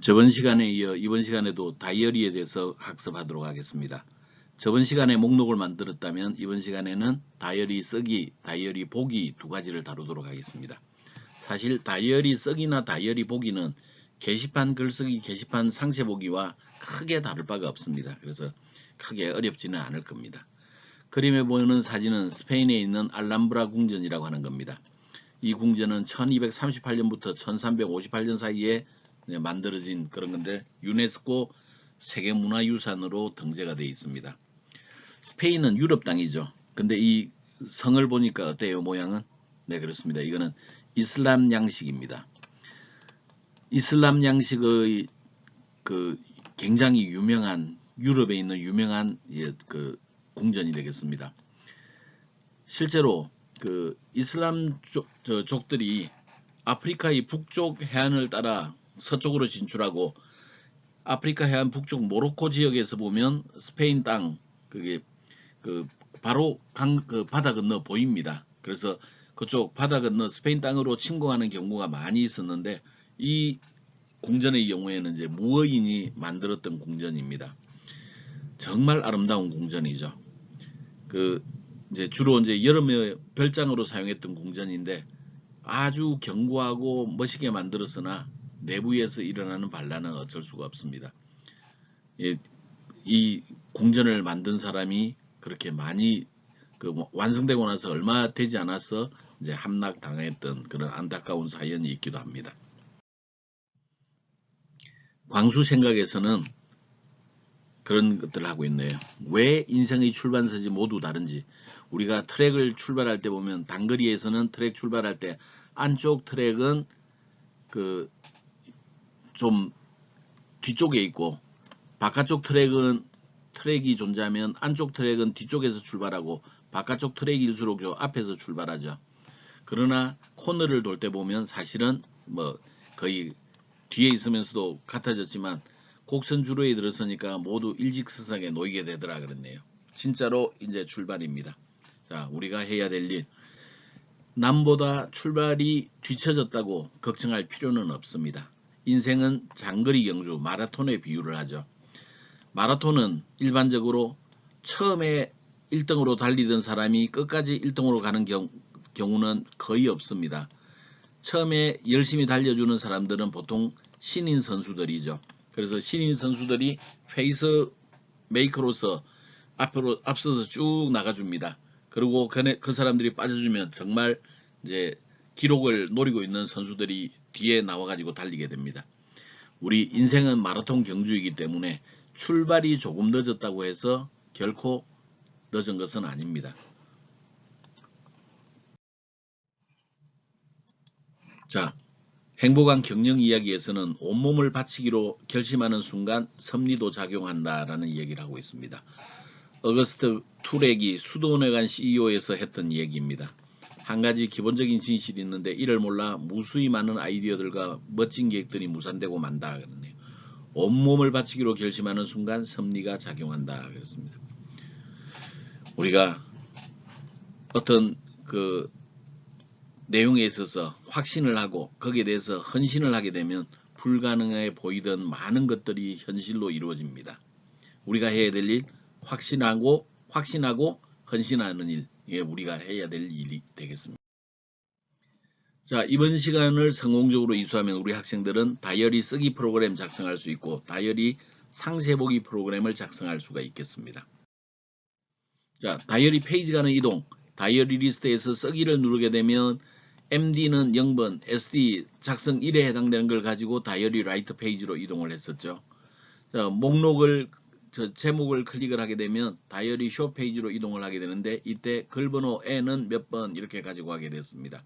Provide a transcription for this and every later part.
저번 시간에 이어 이번 시간에도 다이어리에 대해서 학습하도록 하겠습니다. 저번 시간에 목록을 만들었다면 이번 시간에는 다이어리 쓰기, 다이어리 보기 두 가지를 다루도록 하겠습니다. 사실 다이어리 쓰기나 다이어리 보기는 게시판 글쓰기, 게시판 상세 보기와 크게 다를 바가 없습니다. 그래서 크게 어렵지는 않을 겁니다. 그림에 보이는 사진은 스페인에 있는 알람브라 궁전이라고 하는 겁니다. 이 궁전은 1238년부터 1358년 사이에 만들어진 그런 건데 유네스코 세계문화유산으로 등재가 되어 있습니다. 스페인은 유럽 땅이죠. 근데 이 성을 보니까 어때요? 모양은? 네, 그렇습니다. 이거는 이슬람 양식입니다. 이슬람 양식의 그 굉장히 유명한 유럽에 있는 유명한 그 궁전이 되겠습니다. 실제로 그 이슬람 족들이 아프리카의 북쪽 해안을 따라 서쪽으로 진출하고 아프리카 해안 북쪽 모로코 지역에서 보면 스페인 땅 그게 그 바로 그 바다 건너 보입니다. 그래서 그쪽 바다 건너 스페인 땅으로 침공하는 경우가 많이 있었는데 이 궁전의 경우에는 이제 무어인이 만들었던 궁전입니다. 정말 아름다운 궁전이죠. 그 이제 주로 이제 여름에 별장으로 사용했던 궁전인데 아주 견고하고 멋있게 만들었으나 내부에서 일어나는 반란은 어쩔 수가 없습니다. 이 궁전을 만든 사람이 그렇게 많이 완성되고 나서 얼마 되지 않아서 이제 함락당했던 그런 안타까운 사연이 있기도 합니다. 광수 생각에서는 그런 것들을 하고 있네요. 왜 인생의 출발선이 모두 다른지. 우리가 트랙을 출발할 때 보면 단거리에서는 트랙 출발할 때 안쪽 트랙은 그 좀 뒤쪽에 있고 바깥쪽 트랙이 존재하면 안쪽 트랙은 뒤쪽에서 출발하고 바깥쪽 트랙일수록 저 앞에서 출발하죠. 그러나 코너를 돌 때 보면 사실은 뭐 거의 뒤에 있으면서도 같아졌지만 곡선 주로에 들어서니까 모두 일직선상에 놓이게 되더라 그랬네요. 진짜로 이제 출발입니다. 자, 우리가 해야 될 일. 남보다 출발이 뒤처졌다고 걱정할 필요는 없습니다. 인생은 장거리 경주, 마라톤에 비유를 하죠. 마라톤은 일반적으로 처음에 1등으로 달리던 사람이 끝까지 1등으로 가는 경우는 거의 없습니다. 처음에 열심히 달려주는 사람들은 보통 신인 선수들이죠. 그래서 신인 선수들이 페이스 메이커로서 앞으로 앞서서 쭉 나가줍니다. 그리고 그 사람들이 빠져주면 정말 이제 기록을 노리고 있는 선수들이 뒤에 나와가지고 달리게 됩니다. 우리 인생은 마라톤 경주이기 때문에 출발이 조금 늦었다고 해서 결코 늦은 것은 아닙니다. 자, 행복한 경영 이야기에서는 온몸을 바치기로 결심하는 순간 섭리도 작용한다라는 얘기를 하고 있습니다. 어거스트 투렉이 수도원회관 CEO에서 했던 얘기입니다. 한 가지 기본적인 진실이 있는데 이를 몰라 무수히 많은 아이디어들과 멋진 계획들이 무산되고 만다 그러네요. 온몸을 바치기로 결심하는 순간 섭리가 작용한다 그랬습니다. 우리가 어떤 그 내용에 있어서 확신을 하고 거기에 대해서 헌신을 하게 되면 불가능해 보이던 많은 것들이 현실로 이루어집니다. 우리가 해야 될 일, 확신하고 헌신하는 일, 이게 우리가 해야 될 일이 되겠습니다. 자, 이번 시간을 성공적으로 이수하면 우리 학생들은 다이어리 쓰기 프로그램 작성할 수 있고 다이어리 상세 보기 프로그램을 작성할 수가 있겠습니다. 자, 다이어리 페이지 가는 이동, 다이어리 리스트에서 쓰기를 누르게 되면 MD는 0번, SD 작성 1에 해당되는 걸 가지고 다이어리 라이트 페이지로 이동을 했었죠. 자, 제목을 클릭을 하게 되면 다이어리 쇼 페이지로 이동을 하게 되는데 이때 글번호 N은 몇 번 이렇게 가지고 가게 됐습니다.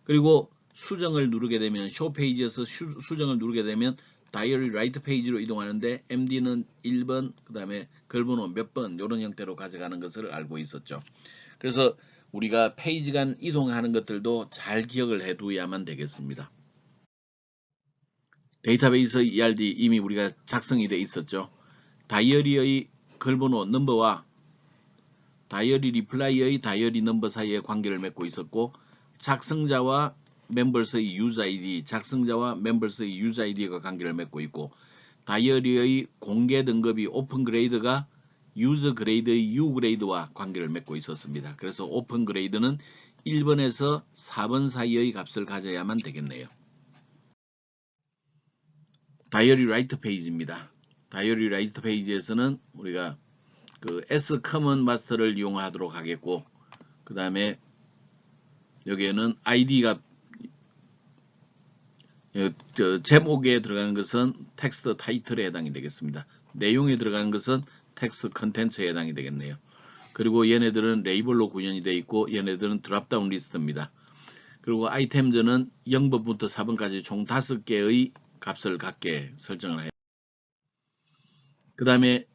그리고 수정을 누르게 되면 쇼 페이지에서 수정을 누르게 되면 다이어리 라이트 페이지로 이동하는데 MD는 1번 그 다음에 글번호 몇 번 이런 형태로 가져가는 것을 알고 있었죠. 그래서 우리가 페이지 간 이동하는 것들도 잘 기억을 해두어야만 되겠습니다. 데이터베이스 ERD 이미 우리가 작성이 돼 있었죠. 다이어리의 글번호 넘버와 다이어리 리플라이의 다이어리 넘버 사이에 관계를 맺고 있었고 작성자와 멤버스의 유저 아이디, 작성자와 멤버스의 유저 아이디가 관계를 맺고 있고, 다이어리의 공개 등급이 오픈 그레이드가 유저 그레이드의 U 그레이드와 관계를 맺고 있었습니다. 그래서 오픈 그레이드는 1번에서 4번 사이의 값을 가져야만 되겠네요. 다이어리 라이트 페이지입니다. 다이어리 라이트 페이지에서는 우리가 그 S 커먼 마스터를 이용하도록 하겠고, 그 다음에 여기에는 아이디가 제목에 들어가는 것은 텍스트 타이틀에 해당이 되겠습니다. 내용에 들어가는 것은 텍스트 컨텐츠에 해당이 되겠네요. 그리고 얘네들은 레이블로 구현이 되어 있고, 얘네들은 드랍다운 리스트입니다. 그리고 아이템즈는 0번부터 4번까지 총 5개의 값을 갖게 설정을 해요. 그 다음에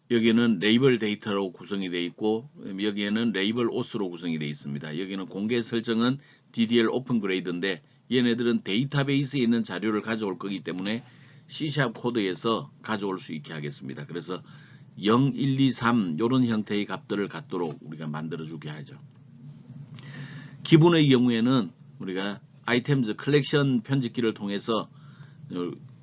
여기는 레이블 데이터로 구성이 되어 있고, 여기에는 레이블 옷으로 구성이 되어 있습니다. 여기는 공개 설정은 DDL 오픈 그레이드인데, 얘네들은 데이터베이스에 있는 자료를 가져올 거기 때문에 C# 코드에서 가져올 수 있게 하겠습니다. 그래서 0, 1, 2, 3 이런 형태의 값들을 갖도록 우리가 만들어 주게 하죠. 기본의 경우에는 우리가 아이템즈 컬렉션 편집기를 통해서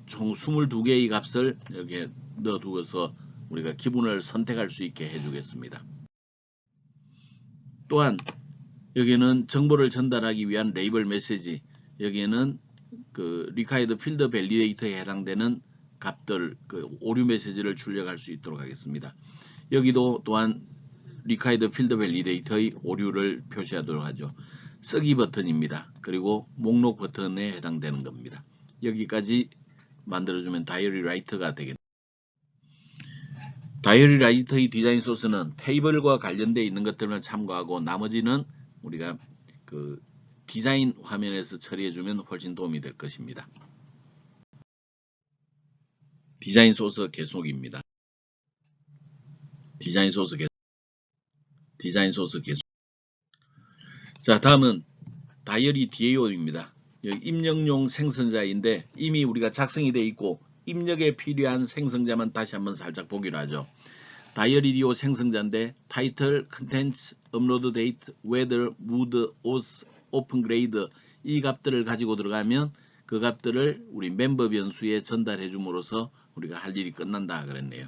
총 22개의 값을 여기에 넣어두어서 우리가 기본을 선택할 수 있게 해주겠습니다. 또한 여기는 정보를 전달하기 위한 레이블 메시지, 여기에는 그 required field validator에 해당되는 값들, 그 오류 메시지를 출력할 수 있도록 하겠습니다. 여기도 또한 required field validator의 오류를 표시하도록 하죠. 쓰기 버튼입니다. 그리고 목록 버튼에 해당되는 겁니다. 여기까지 만들어주면 다이어리 라이터가 되겠습니다. 다이어리 라이터의 디자인 소스는 테이블과 관련되어 있는 것들만 참고하고, 나머지는 우리가 그 디자인 화면에서 처리해주면 훨씬 도움이 될 것입니다. 디자인 소스 계속입니다. 디자인 소스 계속. 자, 다음은 다이어리 DAO입니다. 입력용 생성자인데 이미 우리가 작성이 되어 있고, 입력에 필요한 생성자만 다시 한번 살짝 보기로 하죠. 다이어리 DAO 생성자인데 타이틀, 컨텐츠, 업로드 데이트, 웨더, 무드, 오스, 오픈 그레이드 이 값들을 가지고 들어가면 그 값들을 우리 멤버 변수에 전달해 줌으로써 우리가 할 일이 끝난다 그랬네요.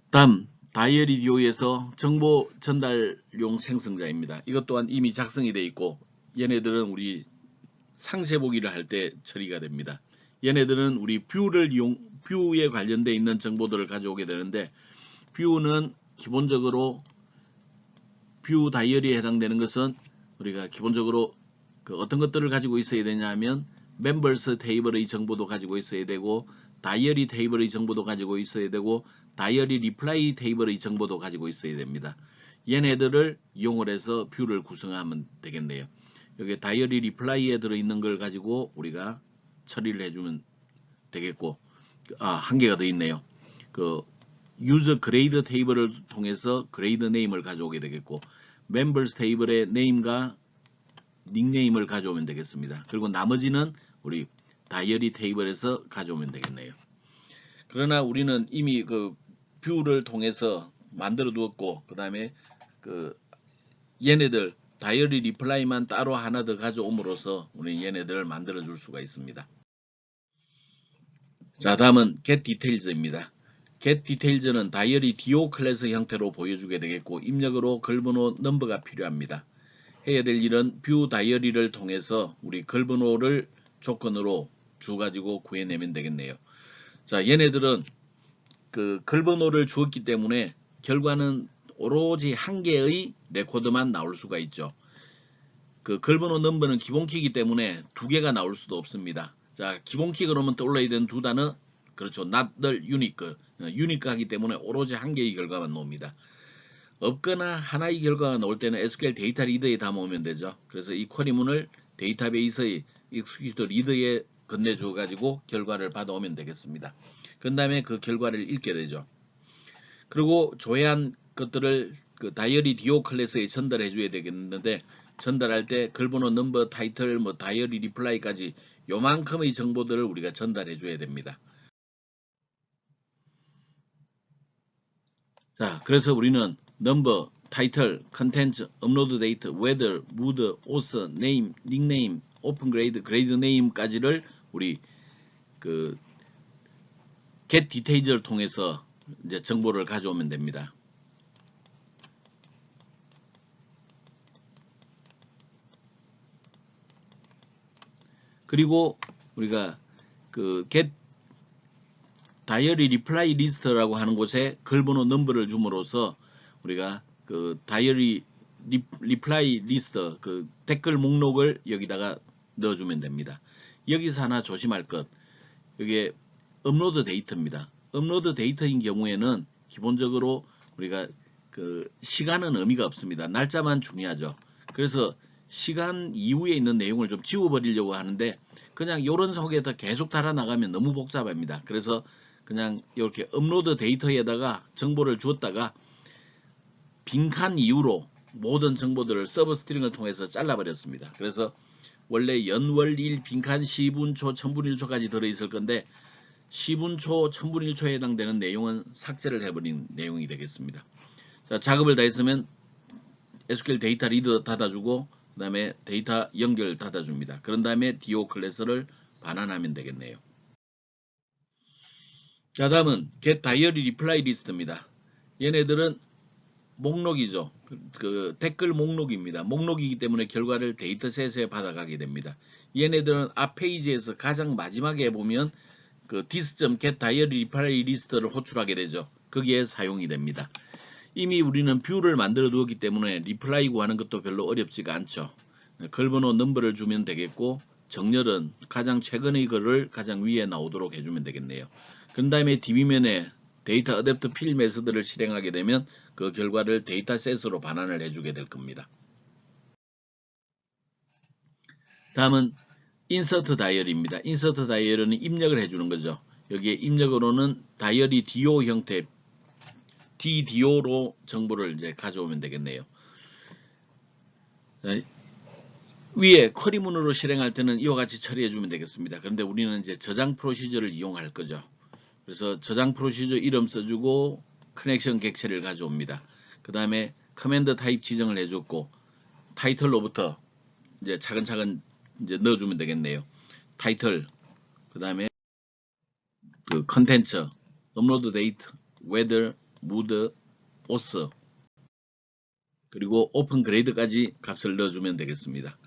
다음 다이어리 DAO에서 정보 전달용 생성자입니다. 이것 또한 이미 작성이 되어 있고, 얘네들은 우리 상세 보기를 할 때 처리가 됩니다. 얘네들은 우리 뷰에 관련되어 있는 정보들을 가져오게 되는데, 뷰는 기본적으로 뷰 다이어리에 해당되는 것은 우리가 기본적으로 그 어떤 것들을 가지고 있어야 되냐 하면 멤버스 테이블의 정보도 가지고 있어야 되고, 다이어리 테이블의 정보도 가지고 있어야 되고, 다이어리 리플라이 테이블의 정보도 가지고 있어야 됩니다. 얘네들을 이용을 해서 뷰를 구성하면 되겠네요. 여기 다이어리 리플라이에 들어있는 걸 가지고 우리가 처리를 해주면 되겠고, 한 개가 더 있네요. 그 유저 그레이드 테이블을 통해서 그레이드 네임을 가져오게 되겠고, 멤버스 테이블의 네임과 닉네임을 가져오면 되겠습니다. 그리고 나머지는 우리 다이어리 테이블에서 가져오면 되겠네요. 그러나 우리는 이미 그 뷰를 통해서 만들어 두었고, 그 다음에 그 얘네들 다이어리 리플라이만 따로 하나 더 가져옴으로써 우리 얘네들을 만들어 줄 수가 있습니다. 자, 다음은 get details입니다. get details는 다이어리 DO 클래스 형태로 보여주게 되겠고, 입력으로 글번호 넘버가 필요합니다. 해야 될 일은 뷰 다이어리를 통해서 우리 글번호를 조건으로 주가지고 구해내면 되겠네요. 자, 얘네들은 그 글번호를 주었기 때문에 결과는 오로지 한 개의 레코드만 나올 수가 있죠. 그 글번호 넘버는 기본키이기 때문에 두 개가 나올 수도 없습니다. 자, 기본키 그러면 떠올라야 되는 두 단어, 그렇죠. not unique. unique 하기 때문에 오로지 한 개의 결과만 나옵니다. 없거나 하나의 결과가 나올 때는 SQL 데이터 리더에 담아오면 되죠. 그래서 이 쿼리문을 데이터베이스의 익스큐트 리더에 건네줘 가지고 결과를 받아오면 되겠습니다. 그 다음에 그 결과를 읽게 되죠. 그리고 조회한 것들을 그 다이어리 DO 클래스에 전달해 줘야 되겠는데, 전달할 때 글번호 넘버 타이틀 뭐 다이어리 리플라이까지 요만큼의 정보들을 우리가 전달해 줘야 됩니다. 자, 그래서 우리는 넘버 타이틀, 컨텐츠, 업로드 데이트, 웨더, 무드, 오서, 네임, 닉네임, 오픈 그레이드, 그레이드 네임까지를 우리 그 get details를 통해서 이제 정보를 가져오면 됩니다. 그리고 우리가 그 get 다이어리 리플라이 리스트라고 하는 곳에 글번호 넘버를 줌으로써 우리가 그 다이어리 리플라이 리스트 그 댓글 목록을 여기다가 넣어주면 됩니다. 여기서 하나 조심할 것, 이게 업로드 데이터입니다. 업로드 데이터인 경우에는 기본적으로 우리가 그 시간은 의미가 없습니다. 날짜만 중요하죠. 그래서 시간 이후에 있는 내용을 좀 지워버리려고 하는데 그냥 이런 속에서 계속 달아나가면 너무 복잡합니다. 그래서 그냥 이렇게 업로드 데이터에다가 정보를 주었다가 빈칸 이후로 모든 정보들을 서버 스트링을 통해서 잘라버렸습니다. 그래서 원래 연월일 빈칸 시분초 천분일초까지 들어있을 건데 시분초 천분일초에 해당되는 내용은 삭제를 해버린 내용이 되겠습니다. 자, 작업을 다 했으면 SQL 데이터 리더 닫아주고 그 다음에 데이터 연결 닫아줍니다. 그런 다음에 DO 클래스를 반환하면 되겠네요. 자, 다음은 get diary reply list입니다. 얘네들은 목록이죠. 그 댓글 목록입니다. 목록이기 때문에 결과를 데이터셋에 받아가게 됩니다. 얘네들은 앞 페이지에서 가장 마지막에 보면 그 this.get diary reply list를 호출하게 되죠. 거기에 사용이 됩니다. 이미 우리는 뷰를 만들어 두었기 때문에 리플라이 구하는 것도 별로 어렵지가 않죠. 글번호 넘버를 주면 되겠고 정렬은 가장 최근의 글을 가장 위에 나오도록 해주면 되겠네요. 그 다음에 DB면에 데이터 어댑터 필 메서드를 실행하게 되면 그 결과를 데이터셋으로 반환을 해주게 될 겁니다. 다음은 인서트 다이어리입니다. 인서트 다이어리는 입력을 해주는 거죠. 여기에 입력으로는 다이어리 DO 형태 DDO로 정보를 이제 가져오면 되겠네요. 위에 쿼리문으로 실행할 때는 이와 같이 처리해 주면 되겠습니다. 그런데 우리는 이제 저장 프로시저를 이용할 거죠. 그래서 저장 프로시저 이름 써주고 커넥션 객체를 가져옵니다. 그 다음에 커맨드 타입 지정을 해줬고 타이틀로부터 이제 차근차근 이제 넣어주면 되겠네요. 타이틀, 그 다음에 그 컨텐츠, 업로드 데이트, 웨더, 무드, 오스, 그리고 오픈 그레이드까지 값을 넣어주면 되겠습니다.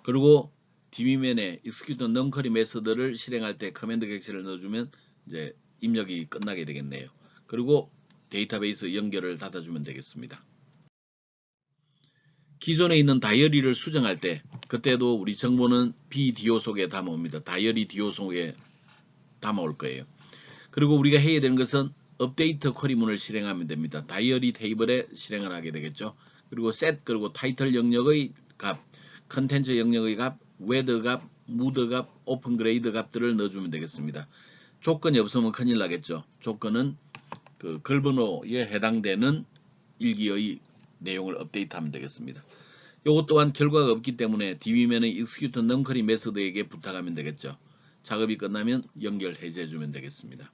그리고 DB면에 execute non-query 메서드를 실행할 때 커맨드 객체를 넣어주면 이제 입력이 끝나게 되겠네요. 그리고 데이터베이스 연결을 닫아주면 되겠습니다. 기존에 있는 다이어리를 수정할 때 그때도 우리 정보는 BDO 속에 담아옵니다. 다이어리 DO 속에 담아올 거예요. 그리고 우리가 해야 되는 것은 업데이트 쿼리문을 실행하면 됩니다. 다이어리 테이블에 실행을 하게 되겠죠. 그리고 set 그리고 타이틀 영역의 값, 컨텐츠 영역의 값, 웨더 값, 무드 값, 오픈 그레이드 값들을 넣어주면 되겠습니다. 조건이 없으면 큰일 나겠죠. 조건은 그 글번호에 해당되는 일기의 내용을 업데이트하면 되겠습니다. 이것 또한 결과가 없기 때문에 DB면의 execute non-query 메서드에게 부탁하면 되겠죠. 작업이 끝나면 연결 해제해주면 되겠습니다.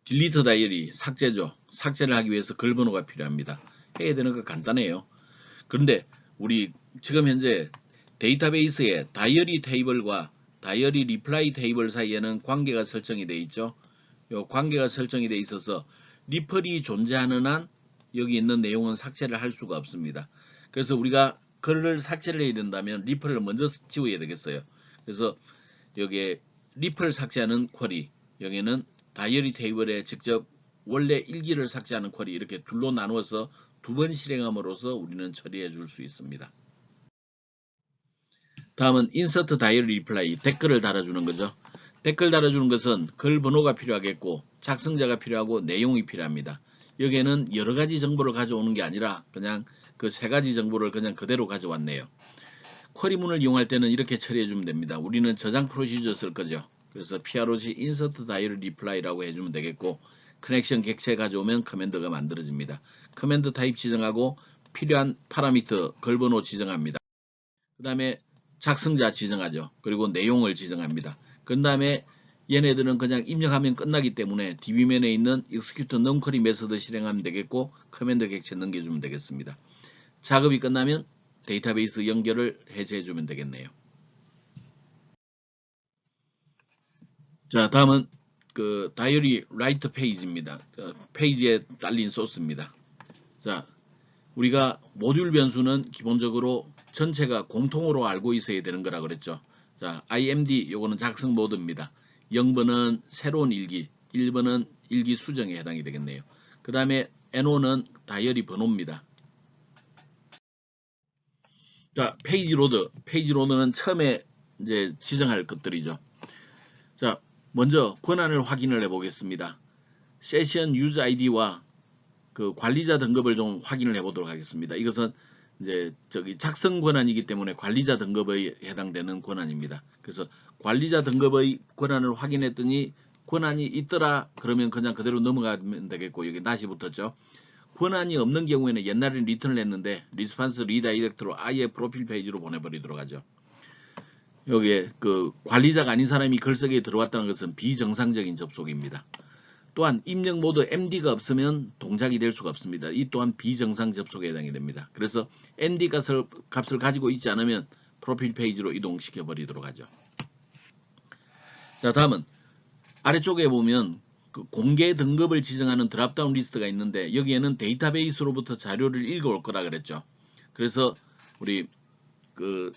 딜리트 다이어리 삭제죠. 삭제를 하기 위해서 글번호가 필요합니다. 해야 되는 거 간단해요. 그런데 우리 지금 현재 데이터베이스에 다이어리 테이블과 다이어리 리플라이 테이블 사이에는 관계가 설정이 되어 있죠. 이 관계가 설정이 되어 있어서 리플이 존재하는 한 여기 있는 내용은 삭제를 할 수가 없습니다. 그래서 우리가 글을 삭제를 해야 된다면 리플을 먼저 지워야 되겠어요. 그래서 여기에 리플 삭제하는 쿼리, 여기는 다이어리 테이블에 직접 원래 일기를 삭제하는 쿼리 이렇게 둘로 나누어서 두 번 실행함으로써 우리는 처리해 줄 수 있습니다. 다음은 인서트 다이어리 리플라이, 댓글을 달아주는 거죠. 댓글 달아주는 것은 글 번호가 필요하겠고 작성자가 필요하고 내용이 필요합니다. 여기에는 여러 가지 정보를 가져오는 게 아니라 그냥 그 세 가지 정보를 그냥 그대로 가져왔네요. 쿼리문을 이용할 때는 이렇게 처리해 주면 됩니다. 우리는 저장 프로시저 쓸 거죠. 그래서 PROC insert dial reply라고 해주면 되겠고 커넥션 객체 가져오면 커맨드가 만들어집니다. 커맨드 타입 지정하고 필요한 파라미터 글번호 지정합니다. 그 다음에 작성자 지정하죠. 그리고 내용을 지정합니다. 그 다음에 얘네들은 그냥 입력하면 끝나기 때문에 DB면에 있는 execute non-query 메서드 실행하면 되겠고 커맨드 객체 넘겨주면 되겠습니다. 작업이 끝나면 데이터베이스 연결을 해제해주면 되겠네요. 자, 다음은 그 다이어리 라이트 페이지입니다. 페이지에 딸린 소스입니다. 자, 우리가 모듈 변수는 기본적으로 전체가 공통으로 알고 있어야 되는 거라 그랬죠. 자, IMD 요거는 작성 모드입니다. 0번은 새로운 일기, 1번은 일기 수정에 해당이 되겠네요. 그 다음에 NO는 다이어리 번호입니다. 자, 페이지 로드. 페이지 로드는 처음에 이제 지정할 것들이죠. 자, 먼저 권한을 확인을 해 보겠습니다. 세션 유저 아이디와 그 관리자 등급을 좀 확인을 해 보도록 하겠습니다. 이것은 이제 작성 권한이기 때문에 관리자 등급에 해당되는 권한입니다. 그래서 관리자 등급의 권한을 확인했더니 권한이 있더라 그러면 그냥 그대로 넘어가면 되겠고, 여기 낫이 붙었죠. 권한이 없는 경우에는 옛날에는 리턴을 했는데 리스판스 리다이렉트로 아예 프로필 페이지로 보내버리도록 하죠. 여기에 그 관리자가 아닌 사람이 글쓰기에 들어왔다는 것은 비정상적인 접속입니다. 또한 입력 모드 MD가 없으면 동작이 될 수가 없습니다. 이 또한 비정상 접속에 해당이 됩니다. 그래서 MD 값을 가지고 있지 않으면 프로필 페이지로 이동시켜 버리도록 하죠. 자, 다음은 아래쪽에 보면 그 공개 등급을 지정하는 드랍다운 리스트가 있는데 여기에는 데이터베이스로부터 자료를 읽어올 거라 그랬죠. 그래서 우리 그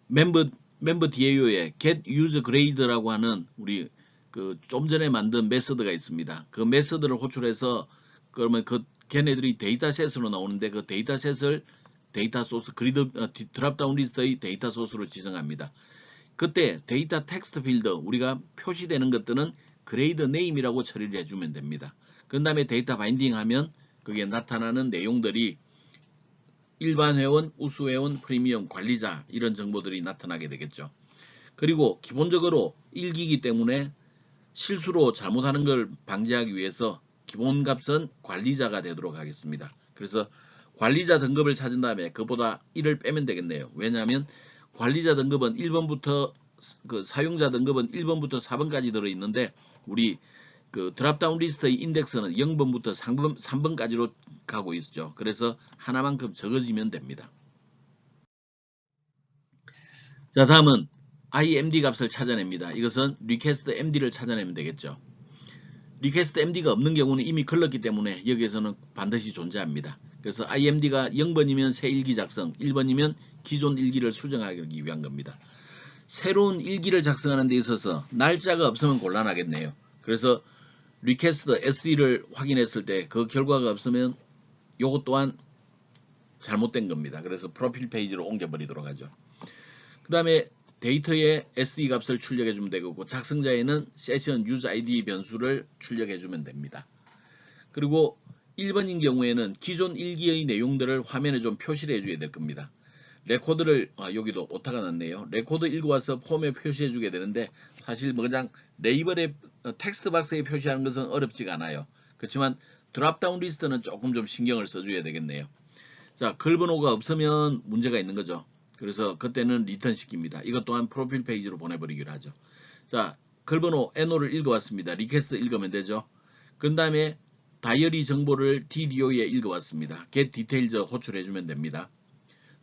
멤버 DAO에 get user grade라고 하는 우리 그 좀 전에 만든 메서드가 있습니다. 그 메서드를 호출해서 그러면 그 걔네들이 데이터셋으로 나오는데 그 데이터셋을 데이터 소스 드랍다운 리스트의 데이터 소스로 지정합니다. 그때 데이터 텍스트 필드 우리가 표시되는 것들은 그레이드 네임이라고 처리를 해주면 됩니다. 그 다음에 데이터 바인딩 하면 거기에 나타나는 내용들이 일반 회원, 우수 회원, 프리미엄, 관리자 이런 정보들이 나타나게 되겠죠. 그리고 기본적으로 일기이기 때문에 실수로 잘못하는 걸 방지하기 위해서 기본값은 관리자가 되도록 하겠습니다. 그래서 관리자 등급을 찾은 다음에 그보다 1을 빼면 되겠네요. 왜냐하면 관리자 등급은 1번부터 그 사용자 등급은 1번부터 4번까지 들어있는데 우리 그 드랍다운 리스트의 인덱스는 0번부터 3번까지로 가고 있죠. 그래서 하나만큼 적어지면 됩니다. 자, 다음은 IMD 값을 찾아냅니다. 이것은 request MD를 찾아내면 되겠죠. request MD가 없는 경우는 이미 걸렀기 때문에 여기에서는 반드시 존재합니다. 그래서 IMD가 0번이면 새 일기 작성, 1번이면 기존 일기를 수정하기 위한 겁니다. 새로운 일기를 작성하는 데 있어서 날짜가 없으면 곤란하겠네요. 그래서 request SD를 확인했을 때 그 결과가 없으면 요것 또한 잘못된 겁니다. 그래서 프로필 페이지로 옮겨버리도록 하죠. 그 다음에 데이터에 SD 값을 출력해 주면 되고 작성자에는 세션 유저 아이디 변수를 출력해 주면 됩니다. 그리고 1번인 경우에는 기존 일기의 내용들을 화면에 좀 표시를 해줘야 될 겁니다. 레코드를 여기도 오타가 났네요. 레코드 읽어와서 폼에 표시해 주게 되는데 사실 그냥 레이블에 텍스트 박스에 표시하는 것은 어렵지가 않아요. 그렇지만 드랍다운 리스트는 조금 좀 신경을 써줘야 되겠네요. 자, 글 번호가 없으면 문제가 있는 거죠. 그래서 그때는 리턴 시킵니다. 이것 또한 프로필 페이지로 보내버리기로 하죠. 자, 글 번호 NO를 읽어왔습니다. 리퀘스트 읽으면 되죠. 그 다음에 다이어리 정보를 DDO에 읽어왔습니다. get details 호출해주면 됩니다.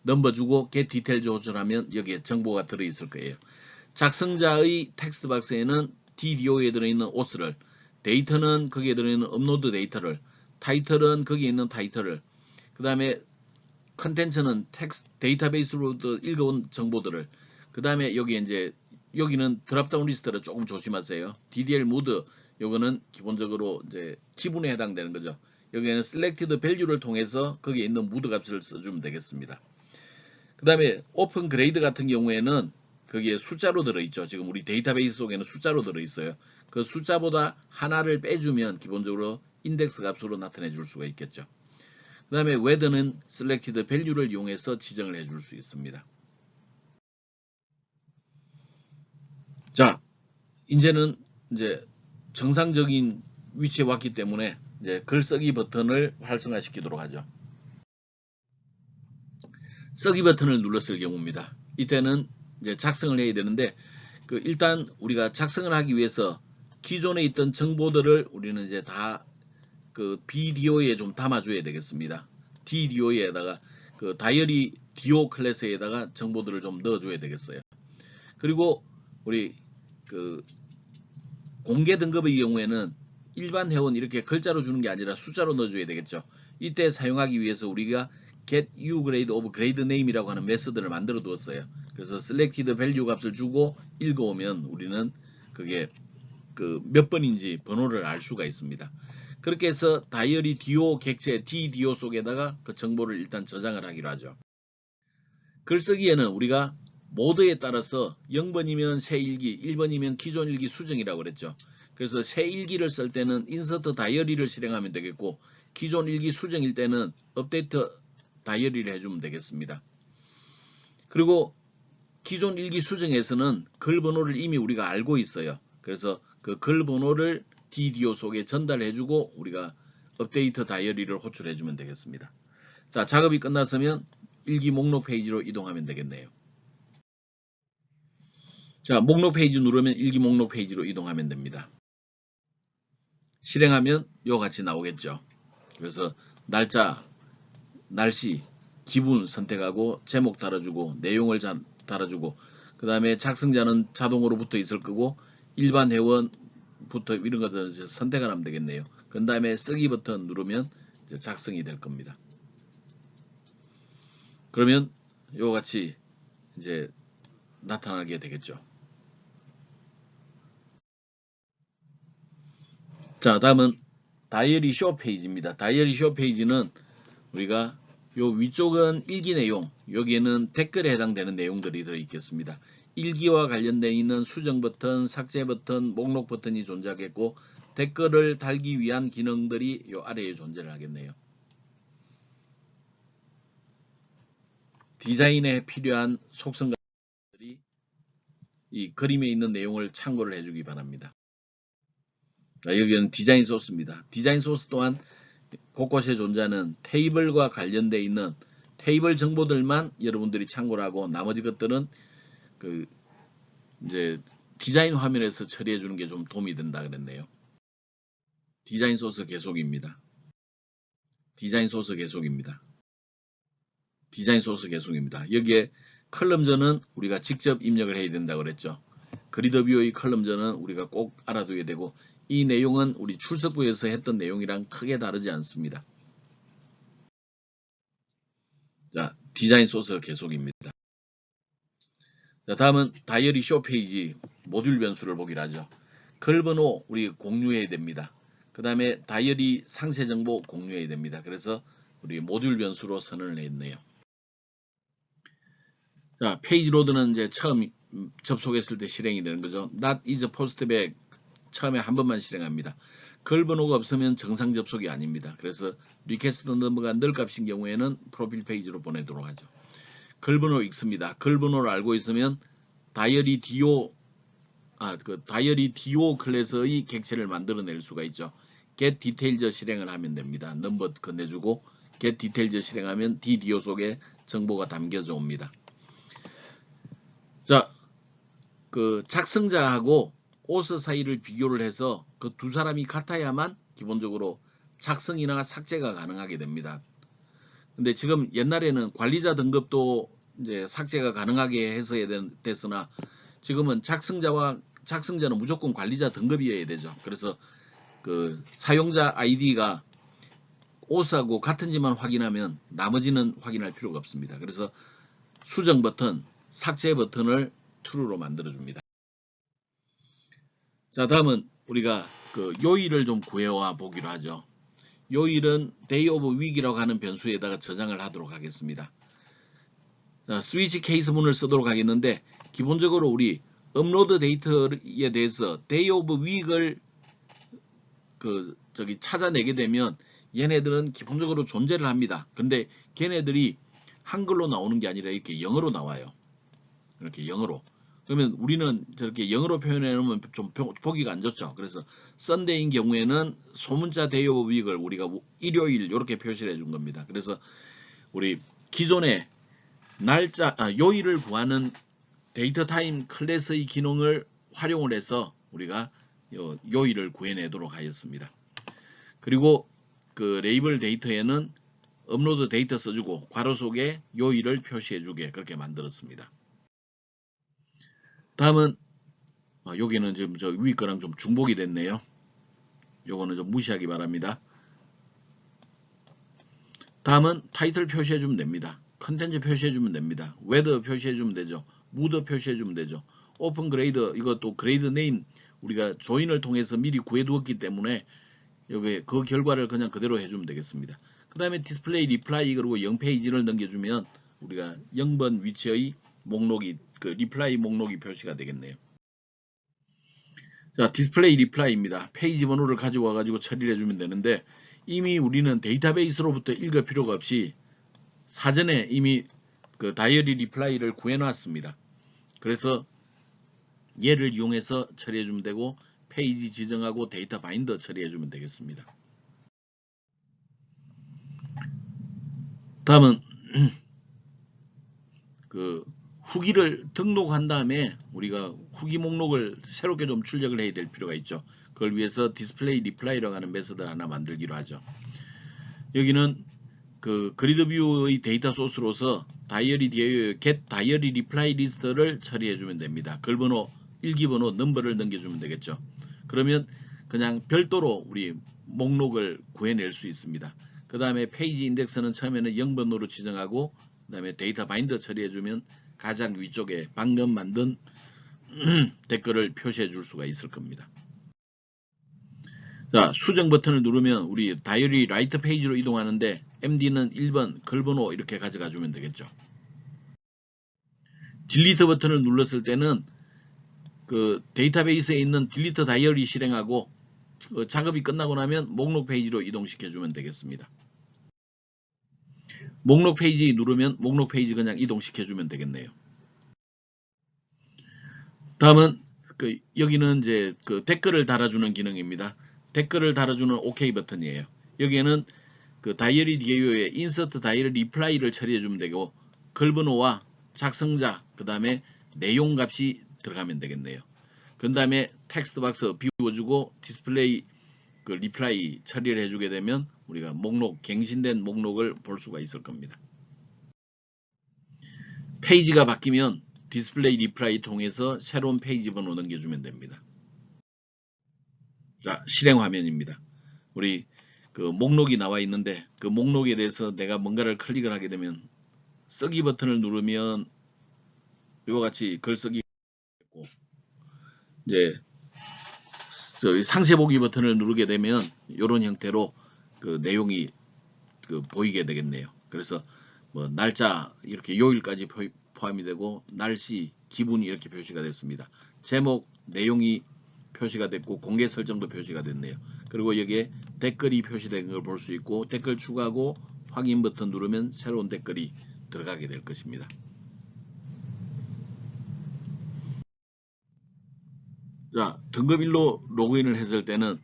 넘버 주고 get details 호출하면 여기에 정보가 들어있을 거예요. 작성자의 텍스트 박스에는 DDO에 들어있는 OS를, 데이터는 거기에 들어있는 업로드 데이터를, 타이틀은 거기에 있는 타이틀을, 그 다음에 컨텐츠는 데이터베이스로 읽어온 정보들을, 그 다음에 여기 이제 여기는 드랍다운 리스트를 조금 조심하세요. DDL 모드 요거는 기본적으로 이제 기분에 해당되는 거죠. 여기에는 selected value를 통해서 거기에 있는 모드 값을 써주면 되겠습니다. 그 다음에 오픈 그레이드 같은 경우에는 거기에 숫자로 들어있죠. 지금 우리 데이터베이스 속에는 숫자로 들어있어요. 그 숫자보다 하나를 빼주면 기본적으로 인덱스 값으로 나타내 줄 수가 있겠죠. 그 다음에 whether는 selected value를 이용해서 지정을 해줄 수 있습니다. 자, 이제는 이제 정상적인 위치에 왔기 때문에 이제 글쓰기 버튼을 활성화시키도록 하죠. 쓰기 버튼을 눌렀을 경우입니다. 이때는 이제 작성을 해야 되는데 일단 우리가 작성을 하기 위해서 기존에 있던 정보들을 우리는 이제 다 BDO에 좀 담아줘야 되겠습니다. DDO에다가 다이어리 DO 클래스에다가 정보들을 좀 넣어줘야 되겠어요. 그리고 우리 공개 등급의 경우에는 일반 회원 이렇게 글자로 주는 게 아니라 숫자로 넣어줘야 되겠죠. 이때 사용하기 위해서 우리가 get u grade of grade name이라고 하는 메서드를 만들어 두었어요. 그래서 selected value 값을 주고 읽어오면 우리는 그게 몇 번인지 번호를 알 수가 있습니다. 그렇게 해서 다이어리 DO 객체 DDO 속에다가 그 정보를 일단 저장을 하기로 하죠. 글쓰기에는 우리가 모드에 따라서 0번이면 새 일기, 1번이면 기존 일기 수정이라고 그랬죠. 그래서 새 일기를 쓸 때는 인서트 다이어리를 실행하면 되겠고, 기존 일기 수정일 때는 업데이트 다이어리를 해주면 되겠습니다. 그리고 기존 일기 수정에서는 글 번호를 이미 우리가 알고 있어요. 그래서 그 글 번호를 DDO 속에 전달해주고 우리가 업데이트 다이어리를 호출해주면 되겠습니다. 자, 작업이 끝났으면 일기 목록 페이지로 이동하면 되겠네요. 자, 목록 페이지 누르면 일기 목록 페이지로 이동하면 됩니다. 실행하면 이와 같이 나오겠죠. 그래서 날짜, 날씨, 기분 선택하고 제목 달아주고 내용을 달아주고 그 다음에 작성자는 자동으로 붙어 있을 거고 일반 회원부터 이런 것들을 선택을 하면 되겠네요. 그 다음에 쓰기 버튼 누르면 이제 작성이 될 겁니다. 그러면 이와 같이 이제 나타나게 되겠죠. 자, 다음은 다이어리 쇼 페이지입니다. 다이어리 쇼 페이지는 우리가 요 위쪽은 일기 내용, 여기에는 댓글에 해당되는 내용들이 들어있겠습니다. 일기와 관련되어 있는 수정 버튼, 삭제 버튼, 목록 버튼이 존재하겠고 댓글을 달기 위한 기능들이 요 아래에 존재를 하겠네요. 디자인에 필요한 속성 같은 이 그림에 있는 내용을 참고를 해주기 바랍니다. 자, 여기는 디자인 소스입니다. 디자인 소스 또한 곳곳에 존재하는 테이블과 관련되어 있는 테이블 정보들만 여러분들이 참고를 하고 나머지 것들은 이제 디자인 화면에서 처리해 주는 게 좀 도움이 된다 그랬네요. 디자인 소스 계속입니다. 디자인 소스 계속입니다. 디자인 소스 계속입니다. 여기에 컬럼전은 우리가 직접 입력을 해야 된다 그랬죠. 그리드 뷰의 컬럼전은 우리가 꼭 알아둬야 되고 이 내용은 우리 출석부에서 했던 내용이랑 크게 다르지 않습니다. 자, 디자인 소스 계속입니다. 자, 다음은 다이어리 쇼 페이지 모듈 변수를 보기로 하죠. 글 번호 우리 공유해야 됩니다. 그 다음에 다이어리 상세 정보 공유해야 됩니다. 그래서 우리 모듈 변수로 선언을 했네요. 자, 페이지 로드는 이제 처음 접속했을 때 실행이 되는 거죠. Not is postback 처음에 한 번만 실행합니다. 글 번호가 없으면 정상 접속이 아닙니다. 그래서 리퀘스트 넘버가 널 값인 경우에는 프로필 페이지로 보내도록 하죠. 글 번호 읽습니다. 글 번호를 알고 있으면 다이어리 DO 다이어리 DO 클래스의 객체를 만들어낼 수가 있죠. get details 실행을 하면 됩니다. 넘버 건네주고 get details 실행하면 DDO 속에 정보가 담겨져 옵니다. 자, 작성자하고 오스 사이를 비교를 해서 그 두 사람이 같아야만 기본적으로 작성이나 삭제가 가능하게 됩니다. 근데 지금 옛날에는 관리자 등급도 이제 삭제가 가능하게 했어야 됐으나 지금은 작성자는 무조건 관리자 등급이어야 되죠. 그래서 사용자 아이디가 오스하고 같은지만 확인하면 나머지는 확인할 필요가 없습니다. 그래서 수정 버튼, 삭제 버튼을 true로 만들어 줍니다. 자, 다음은 우리가 요일을 좀 구해와 보기로 하죠. 요일은 day of week이라고 하는 변수에다가 저장을 하도록 하겠습니다. 자, 스위치 케이스 문을 쓰도록 하겠는데 기본적으로 우리 업로드 데이터에 대해서 day of week을 찾아내게 되면 얘네들은 기본적으로 존재를 합니다. 근데 걔네들이 한글로 나오는 게 아니라 이렇게 영어로 나와요. 이렇게 영어로. 그러면 우리는 저렇게 영어로 표현해 놓으면 좀 보기가 안 좋죠. 그래서 썬데이인 경우에는 소문자 데이 오브 윅을 우리가 일요일 이렇게 표시를 해준 겁니다. 그래서 우리 기존에 요일을 구하는 데이터 타임 클래스의 기능을 활용을 해서 우리가 요일을 구해내도록 하였습니다. 그리고 그 레이블 데이터에는 업로드 데이터 써주고 괄호 속에 요일을 표시해주게 그렇게 만들었습니다. 다음은 여기는 지금 저 위 거랑 좀 중복이 됐네요. 요거는 좀 무시하기 바랍니다. 다음은 타이틀 표시해주면 됩니다. 컨텐츠 표시해주면 됩니다. 웨더 표시해주면 되죠. 무드 표시해주면 되죠. 오픈 그레이드, 이것도 그레이드 네임 우리가 조인을 통해서 미리 구해두었기 때문에 여기 그 결과를 그냥 그대로 해주면 되겠습니다. 그 다음에 디스플레이 리플라이 그리고 0페이지를 넘겨주면 우리가 0번 위치의 목록이 그 리플라이 목록이 표시가 되겠네요. 자, 디스플레이 리플라이입니다. 페이지 번호를 가져와 가지고 처리를 해주면 되는데 이미 우리는 데이터베이스로부터 읽을 필요가 없이 사전에 이미 그 다이어리 리플라이를 구해놨습니다. 그래서 얘를 이용해서 처리해주면 되고 페이지 지정하고 데이터 바인더 처리해주면 되겠습니다. 다음은 그 후기를 등록한 다음에 우리가 후기 목록을 새롭게 좀 출력을 해야 될 필요가 있죠. 그걸 위해서 디스플레이 리플라이라고 하는 메서드를 하나 만들기로 하죠. 여기는 그 그리드 뷰의 데이터 소스로서 get 다이어리 리플라이 리스트를 처리해 주면 됩니다. 글번호, 일기번호, 넘버를 넘겨주면 되겠죠. 그러면 그냥 별도로 우리 목록을 구해낼 수 있습니다. 그 다음에 페이지 인덱스는 처음에는 0번으로 지정하고 그 다음에 데이터 바인더 처리해 주면 가장 위쪽에 방금 만든 댓글을 표시해 줄 수가 있을 겁니다. 자, 수정 버튼을 누르면 우리 다이어리 라이트 페이지로 이동하는데 MD는 1번 글번호 이렇게 가져가 주면 되겠죠. 딜리트 버튼을 눌렀을 때는 그 데이터베이스에 있는 딜리트 다이어리 실행하고 작업이 끝나고 나면 목록 페이지로 이동시켜 주면 되겠습니다. 목록 페이지 누르면 목록 페이지 그냥 이동시켜 주면 되겠네요. 다음은 여기는 이제 그 댓글을 달아주는 기능입니다. 댓글을 달아주는 OK 버튼이에요. 여기에는 그 다이어리 DAO에 인서트 다이어리 리플라이를 처리해 주면 되고 글번호와 작성자 그 다음에 내용 값이 들어가면 되겠네요. 그 다음에 텍스트 박스 비워주고 디스플레이 그 리플라이 처리를 해주게 되면 우리가 목록 갱신된 목록을 볼 수가 있을 겁니다. 페이지가 바뀌면 디스플레이 리플라이 통해서 새로운 페이지 번호 넘겨주면 됩니다. 자, 실행 화면입니다. 우리 그 목록이 나와 있는데 그 목록에 대해서 내가 뭔가를 클릭을 하게 되면 쓰기 버튼을 누르면 이와 같이 글쓰기 있고 이제 상세 보기 버튼을 누르게 되면 이런 형태로 그 내용이 그 보이게 되겠네요. 그래서 뭐 날짜 이렇게 요일까지 포함이 되고 날씨, 기분이 이렇게 표시가 됐습니다. 제목, 내용이 표시가 됐고 공개 설정도 표시가 됐네요. 그리고 여기에 댓글이 표시된 걸 볼 수 있고 댓글 추가하고 확인 버튼 누르면 새로운 댓글이 들어가게 될 것입니다. 자, 등급 1로 로그인을 했을 때는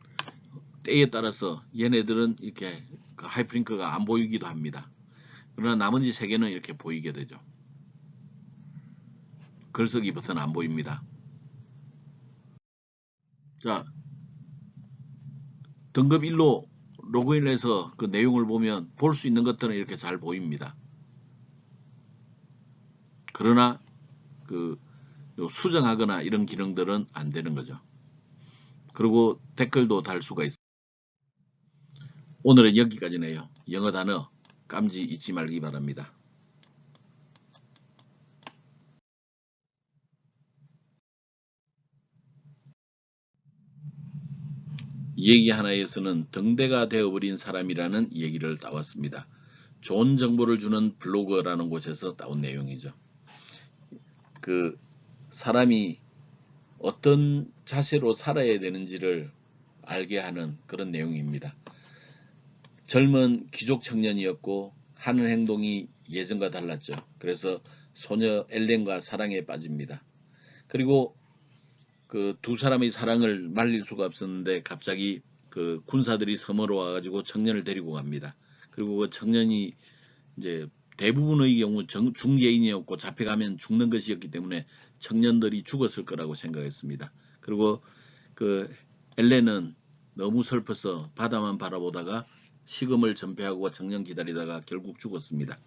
때에 따라서 얘네들은 이렇게 하이프링크가 안 보이기도 합니다. 그러나 나머지 3개는 이렇게 보이게 되죠. 글쓰기 버튼 안 보입니다. 자, 등급 1로 로그인을 해서 그 내용을 보면 볼 수 있는 것들은 이렇게 잘 보입니다. 그러나 그 수정하거나 이런 기능들은 안 되는 거죠. 그리고 댓글도 달 수가 있습니다. 오늘은 여기까지네요. 영어 단어 깜지 잊지 말기 바랍니다. 얘기 하나에서는 등대가 되어버린 사람이라는 얘기를 따왔습니다. 좋은 정보를 주는 블로그라는 곳에서 따온 내용이죠. 그 사람이 어떤 자세로 살아야 되는지를 알게 하는 그런 내용입니다. 젊은 귀족 청년이었고 하는 행동이 예전과 달랐죠. 그래서 소녀 엘렌과 사랑에 빠집니다. 그리고 그 두 사람의 사랑을 말릴 수가 없었는데 갑자기 그 군사들이 섬으로 와가지고 청년을 데리고 갑니다. 그리고 그 청년이 이제 대부분의 경우 중개인이었고 잡혀가면 죽는 것이었기 때문에 청년들이 죽었을 거라고 생각했습니다. 그리고 그 헬렌은 너무 슬퍼서 바다만 바라보다가 식음을 전폐하고 정년 기다리다가 결국 죽었습니다.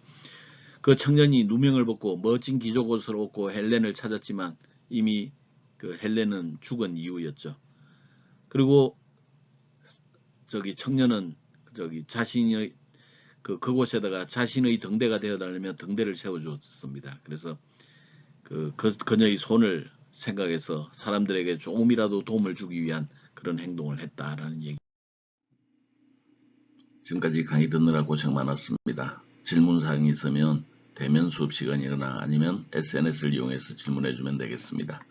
그 청년이 누명을 벗고 멋진 기족옷을 입고 헬렌을 찾았지만 이미 그 헬렌은 죽은 이유였죠. 그리고 저기 청년은 저기 자신의 그곳에다가 자신의 등대가 되어달라며 등대를 세워주었습니다. 그래서 그녀의 손을 생각해서 사람들에게 조금이라도 도움을 주기 위한 그런 행동을 했다라는 얘기. 지금까지 강의 듣느라 고생 많았습니다. 질문사항이 있으면 대면 수업 시간이거나 아니면 SNS를 이용해서 질문해 주면 되겠습니다.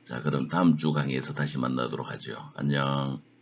자, 그럼 다음 주 강의에서 다시 만나도록 하죠. 안녕.